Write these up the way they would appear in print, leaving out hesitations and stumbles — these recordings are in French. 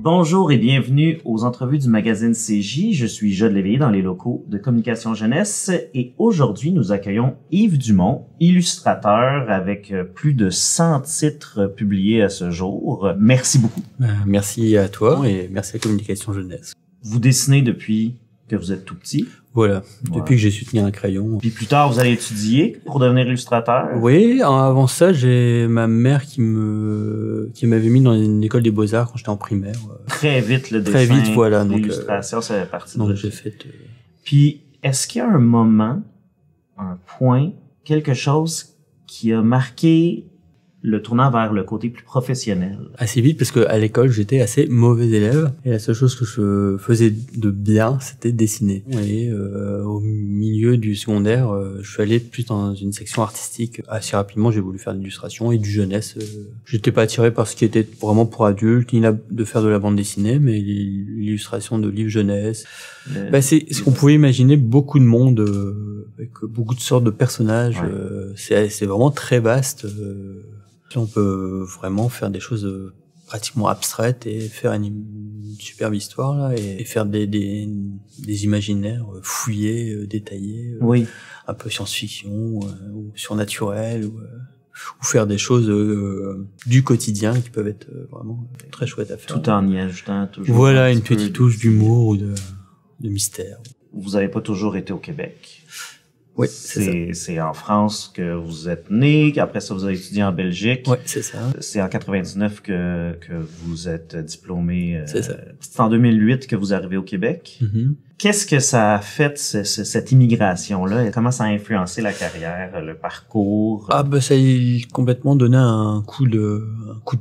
Bonjour et bienvenue aux entrevues du magazine CJ. Je suis Jade Léveillé dans les locaux de Communication Jeunesse et aujourd'hui nous accueillons Yves Dumont, illustrateur avec plus de 100 titres publiés à ce jour. Merci beaucoup. Merci à toi et merci à Communication Jeunesse. Vous dessinez depuis que vous êtes tout petit. Voilà, depuis que j'ai su tenir un crayon. Puis plus tard, vous allez étudier pour devenir illustrateur. Oui, avant ça, j'ai ma mère qui m'avait mis dans une école des beaux-arts quand j'étais en primaire. Très vite, le dessin, très vite, voilà. L'illustration, ça fait partie donc de j'ai fait. Puis, est-ce qu'il y a un moment, un point, quelque chose qui a marqué le tournant vers le côté plus professionnel? Assez vite, parce que à l'école, j'étais assez mauvais élève. Et la seule chose que je faisais de bien, c'était dessiner. Et au milieu du secondaire, je suis allé plus dans une section artistique. Assez rapidement, j'ai voulu faire de l'illustration et du jeunesse. J'étais pas attiré par ce qui était vraiment pour adultes, ni de faire de la bande dessinée, mais l'illustration de livres jeunesse. C'est ce qu'on pouvait imaginer, beaucoup de monde, avec beaucoup de sortes de personnages. Ouais. C'est vraiment très vaste. On peut vraiment faire des choses pratiquement abstraites et faire une superbe histoire là et faire des imaginaires fouillés, détaillés, oui, un peu science-fiction ou surnaturel ou faire des choses du quotidien qui peuvent être vraiment très chouettes à faire. Tout en y ajoutant toujours. Voilà, une petite touche d'humour ou de mystère. Vous n'avez pas toujours été au Québec. Oui, c'est en France que vous êtes né, après ça vous avez étudié en Belgique. Oui, c'est ça. C'est en 99 que vous êtes diplômé. C'est ça. C'est en 2008 que vous arrivez au Québec. Mm-hmm. Qu'est-ce que ça a fait, cette immigration-là? Comment ça a influencé la carrière, le parcours? Ça a complètement donné un coup de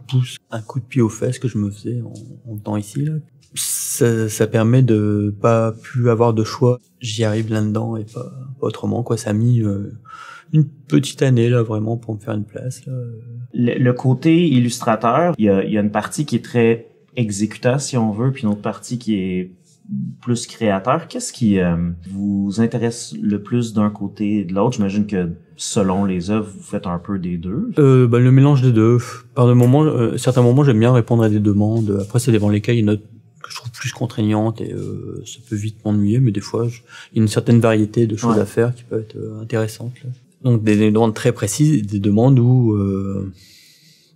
pouce, un coup de pied aux fesses que je me faisais en temps ici, là. Ça permet de pas plus avoir de choix. J'y arrive là-dedans et pas autrement, quoi. Ça a mis une petite année, là, vraiment, pour me faire une place, là. Le côté illustrateur, il y a une partie qui est très exécuteur, si on veut, puis une autre partie qui est plus créateur. Qu'est-ce qui vous intéresse le plus d'un côté et de l'autre? J'imagine que selon les œuvres, vous faites un peu des deux. Le mélange des deux. Certains moments, j'aime bien répondre à des demandes. Après, ça dépend lesquels. Il y en a que je trouve plus contraignantes et ça peut vite m'ennuyer, mais des fois, il y a une certaine variété de choses à faire qui peuvent être intéressantes, là. Donc des demandes très précises, des demandes où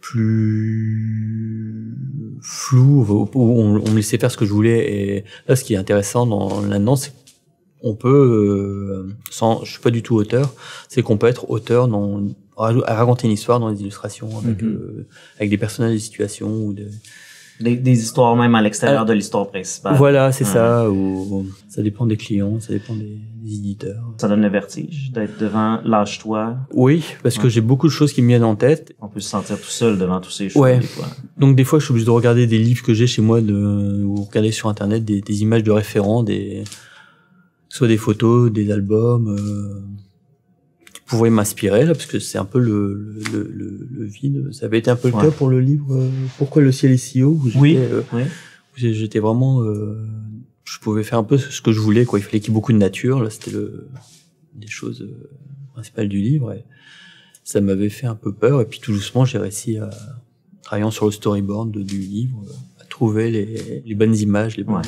plus flou, où on me laissait faire ce que je voulais. Et là, ce qui est intéressant là-dedans, c'est qu'on peut, je suis pas du tout auteur, c'est qu'on peut être auteur à raconter une histoire dans les illustrations avec des personnages, des situations ou des histoires même à l'extérieur de l'histoire principale. Voilà, c'est ça. Ou ça dépend des clients, ça dépend des éditeurs. Ça donne le vertige d'être devant Lâche-toi. Oui, parce que j'ai beaucoup de choses qui me viennent en tête. On peut se sentir tout seul devant tous ces choix des fois. Donc des fois, je suis obligé de regarder des livres que j'ai chez moi, ou regarder sur Internet des images de référents, soit des photos, des albums, qui pourraient m'inspirer là, parce que c'est un peu le vide. Ça avait été un peu le cas pour le livre Pourquoi le ciel est si haut, où j'étais vraiment, je pouvais faire un peu ce que je voulais, quoi. Il fallait qu'il y ait beaucoup de nature. Là, c'était des choses principales du livre. Et ça m'avait fait un peu peur. Et puis tout doucement, j'ai réussi travaillant sur le storyboard du livre, à trouver les bonnes images, les bonnes.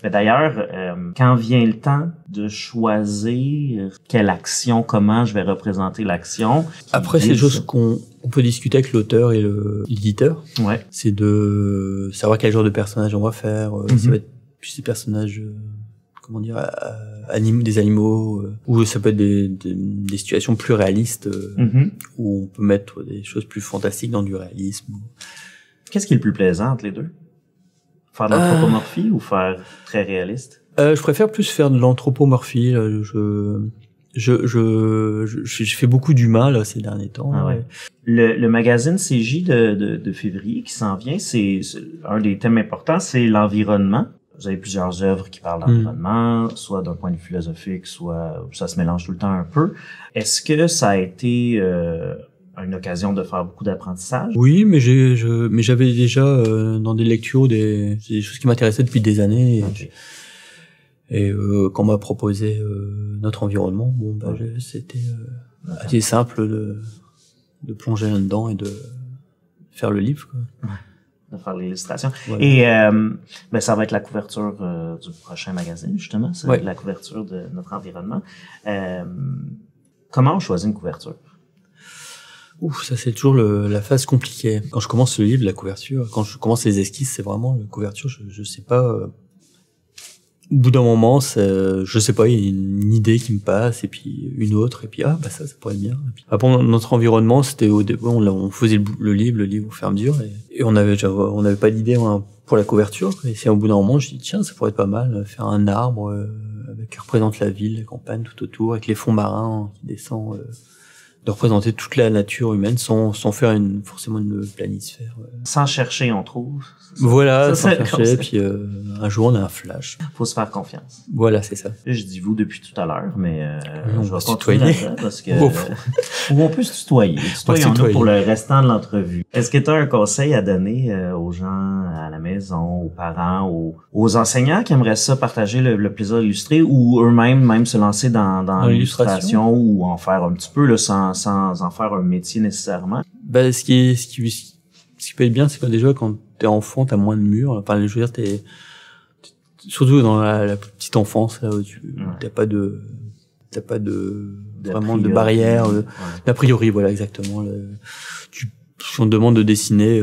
Mais d'ailleurs, quand vient le temps de choisir quelle action, comment je vais représenter l'action... Après, c'est des choses qu'on peut discuter avec l'auteur et l'éditeur. Ouais. C'est de savoir quel genre de personnage on va faire. Ça va être plus des personnages, des animaux, ou ça peut être des situations plus réalistes, où on peut mettre des choses plus fantastiques dans du réalisme. Qu'est-ce qui est le plus plaisant entre les deux? Faire de l'anthropomorphie ou faire très réaliste? Je préfère plus faire de l'anthropomorphie. Je fais beaucoup d'humains là ces derniers temps. Ah ouais. Le magazine CJ de février qui s'en vient, c'est un des thèmes importants, c'est l'environnement. Vous avez plusieurs œuvres qui parlent d'environnement, soit d'un point de vue philosophique, soit ça se mélange tout le temps un peu. Est-ce que ça a été une occasion de faire beaucoup d'apprentissage? Oui, mais j'avais déjà dans des lectures des choses qui m'intéressaient depuis des années. Et quand on m'a proposé notre environnement, c'était assez simple de plonger là-dedans et de faire le livre, quoi. de faire l'illustration. Voilà. Et ben, ça va être la couverture du prochain magazine, justement, c'est la couverture de notre environnement. Comment on choisit une couverture? Ouf, ça c'est toujours la phase compliquée. Quand je commence le livre, la couverture, quand je commence les esquisses, c'est vraiment la couverture, je sais pas... Au bout d'un moment, je sais pas, il y a une idée qui me passe, et puis une autre, et puis ça pourrait être bien. Et puis, après, notre environnement, c'était au début, on faisait le livre au fur et à mesure, et on avait pas d'idée pour la couverture. Et c'est au bout d'un moment, je dis tiens, ça pourrait être pas mal, faire un arbre qui représente la ville, la campagne tout autour, avec les fonds marins qui descendent. De représenter toute la nature humaine sans faire forcément une planisphère. Sans chercher, on trouve. Voilà, sans chercher, puis un jour on a un flash. Faut se faire confiance. Voilà, c'est ça. Là, je dis vous depuis tout à l'heure, mais on je va vais se continuer tutoyer. Parce que ou on peut se tutoyer. Tutoyons-nous pour le restant de l'entrevue. Est-ce que tu as un conseil à donner aux gens à la maison, aux parents, aux enseignants qui aimeraient ça partager le plaisir d'illustrer ou eux-mêmes même se lancer dans l'illustration ou en faire un petit peu là, sans en faire un métier nécessairement? Ben, ce qui peut être bien, c'est que déjà, quand t'es enfant, t'as moins de murs. Enfin, je veux dire, surtout dans la petite enfance, là, où t'as pas de vraiment de barrière, d'a priori, voilà, exactement. Si on te demande de dessiner,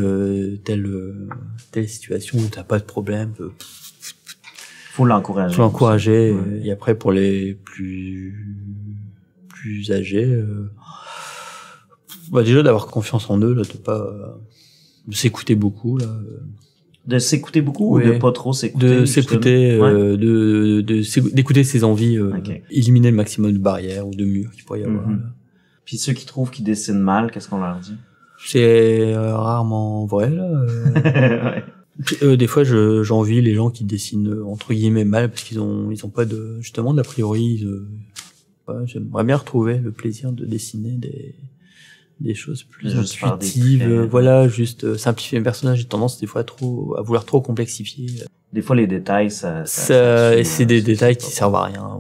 telle situation où t'as pas de problème, faut l'encourager. Faut l'encourager. Et après, pour les plus âgés, déjà d'avoir confiance en eux, là, de s'écouter beaucoup, là. De s'écouter beaucoup ou de pas trop s'écouter? De s'écouter, d'écouter ses envies, éliminer le maximum de barrières ou de murs qu'il pourrait y avoir. Puis ceux qui trouvent qu'ils dessinent mal, qu'est-ce qu'on leur dit? C'est rarement vrai, là. Des fois, j'envie les gens qui dessinent entre guillemets mal parce qu'ils ont pas justement d'a priori. J'aimerais bien retrouver le plaisir de dessiner des choses plus intuitives, juste simplifier mes personnages. J'ai tendance des fois à vouloir trop complexifier. Des fois les détails et c'est des détails qui servent à rien.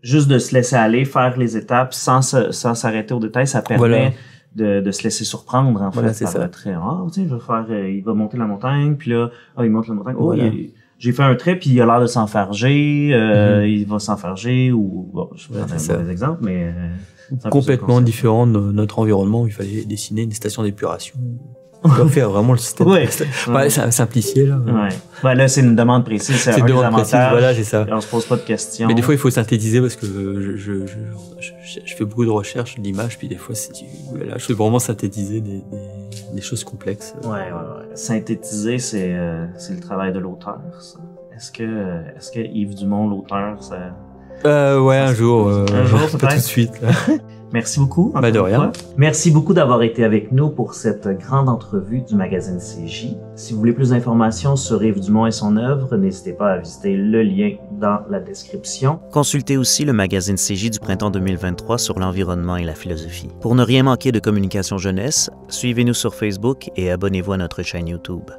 Juste de se laisser aller, faire les étapes sans s'arrêter aux détails, ça permet de se laisser surprendre en fait. C'est ça. Tiens, je vais faire il va monter la montagne, puis là il monte la montagne. J'ai fait un trait puis il a l'air de s'enfarger, il va s'enfarger ou je prends un mauvais exemple, mais complètement différent de notre environnement où il fallait dessiner une station d'épuration. On doit faire vraiment le système. Simplifier là. Là c'est une demande précise, c'est un des avantages. Voilà, c'est ça. Et on se pose pas de questions. Mais des fois il faut synthétiser parce que je fais beaucoup de recherches d'images puis des fois je fais vraiment synthétiser des choses complexes. Synthétiser c'est le travail de l'auteur, ça. Est-ce que Yves Dumont l'auteur ça un jour pas tout de suite là. Merci beaucoup. De rien. Merci beaucoup d'avoir été avec nous pour cette grande entrevue du magazine CJ. Si vous voulez plus d'informations sur Yves Dumont et son œuvre, n'hésitez pas à visiter le lien dans la description. Consultez aussi le magazine CJ du printemps 2023 sur l'environnement et la philosophie. Pour ne rien manquer de Communication Jeunesse, suivez-nous sur Facebook et abonnez-vous à notre chaîne YouTube.